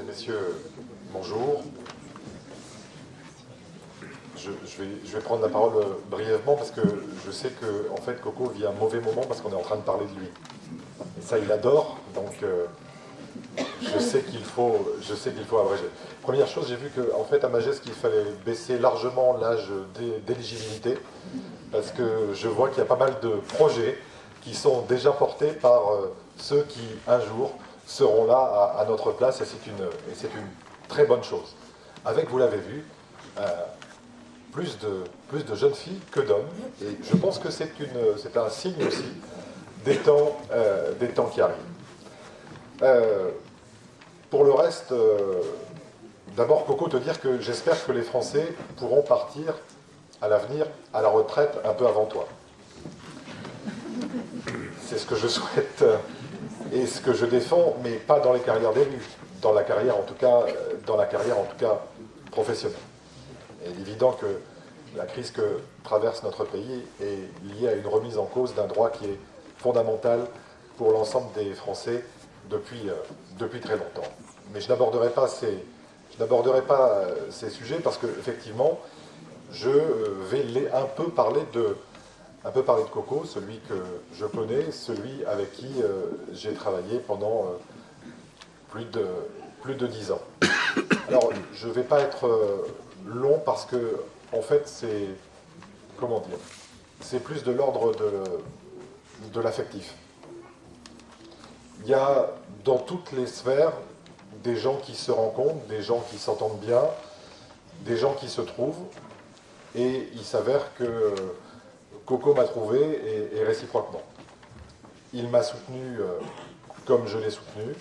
Mesdames et messieurs, bonjour. Je vais prendre la parole brièvement parce que je sais que en fait, Coco vit un mauvais moment parce qu'on est en train de parler de lui. Et ça, il adore, donc je sais qu'il faut abréger. Première chose, j'ai vu qu'en fait, à Magès, qu'il fallait baisser largement l'âge d'éligibilité parce que je vois qu'il y a pas mal de projets qui sont déjà portés par ceux qui, un jour, seront là à notre place, et c'est une très bonne chose. Avec, vous l'avez vu, plus de jeunes filles que d'hommes, et je pense que c'est un signe aussi des temps qui arrivent. Pour le reste, d'abord, Coco, te dire que j'espère que les Français pourront partir à l'avenir à la retraite un peu avant toi. C'est ce que je souhaite et ce que je défends, mais pas dans les carrières d'élus, dans la carrière en tout cas professionnelle. Il est évident que la crise que traverse notre pays est liée à une remise en cause d'un droit qui est fondamental pour l'ensemble des Français depuis très longtemps. Mais je n'aborderai pas ces sujets parce qu'effectivement, je vais un peu parler de Coco, celui que je connais, celui avec qui j'ai travaillé pendant plus de 10 ans. Alors, je ne vais pas être long parce que, en fait, c'est plus de l'ordre de l'affectif. Il y a dans toutes les sphères des gens qui se rencontrent, des gens qui s'entendent bien, des gens qui se trouvent, et il s'avère que Coco m'a trouvé et réciproquement. Il m'a soutenu comme je l'ai soutenu.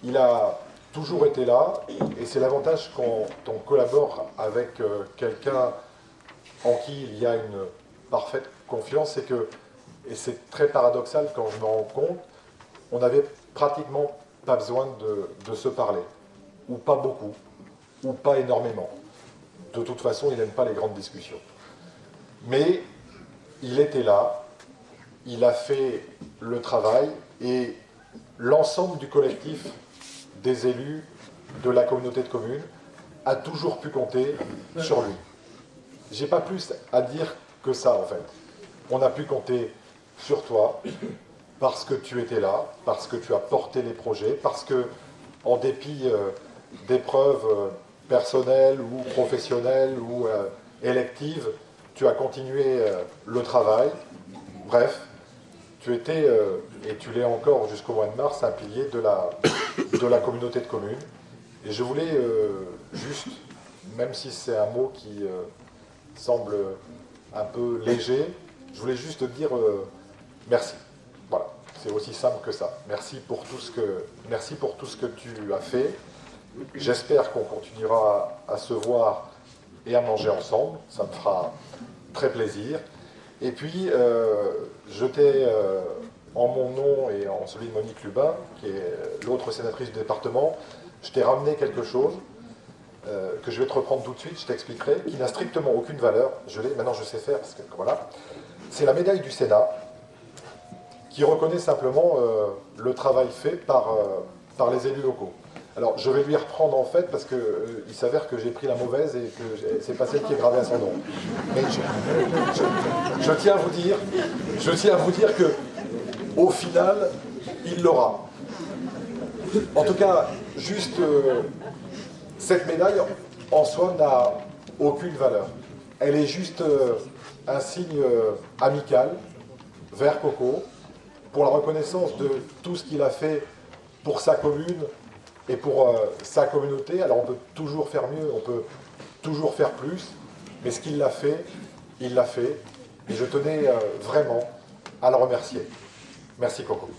Il a toujours été là, et c'est l'avantage quand on collabore avec quelqu'un en qui il y a une parfaite confiance, et c'est très paradoxal quand je me rends compte, on n'avait pratiquement pas besoin de se parler, ou pas beaucoup, ou pas énormément. De toute façon, il n'aime pas les grandes discussions. Mais il était là, il a fait le travail, et l'ensemble du collectif des élus de la communauté de communes a toujours pu compter sur lui. J'ai pas plus à dire que ça, en fait. On a pu compter sur toi, parce que tu étais là, parce que tu as porté les projets, parce que, en dépit d'épreuves personnelles ou professionnelles ou électives, tu as continué le travail. Bref, tu étais, et tu l'es encore jusqu'au mois de mars, un pilier de la communauté de communes. Et je voulais juste, même si c'est un mot qui semble un peu léger, je voulais juste te dire merci. Voilà, c'est aussi simple que ça. Merci pour tout ce que tu as fait. J'espère qu'on continuera à se voir et à manger ensemble. Ça me fera très plaisir. Et puis, je t'ai, en mon nom et en celui de Monique Lubin, qui est l'autre sénatrice du département, je t'ai ramené quelque chose que je vais te reprendre tout de suite, je t'expliquerai, qui n'a strictement aucune valeur. Maintenant je sais faire, parce que voilà. C'est la médaille du Sénat, qui reconnaît simplement le travail fait par les élus locaux. Alors, je vais lui reprendre en fait, parce qu'il s'avère que j'ai pris la mauvaise et que c'est pas celle qui est gravée à son nom. Mais je tiens à vous dire que, au final, il l'aura. En tout cas, juste cette médaille en soi n'a aucune valeur. Elle est juste un signe amical vers Coco pour la reconnaissance de tout ce qu'il a fait pour sa commune et pour sa communauté. Alors on peut toujours faire mieux, on peut toujours faire plus, mais ce qu'il l'a fait, il l'a fait. Et je tenais vraiment à le remercier. Merci Coco.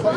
Ouais.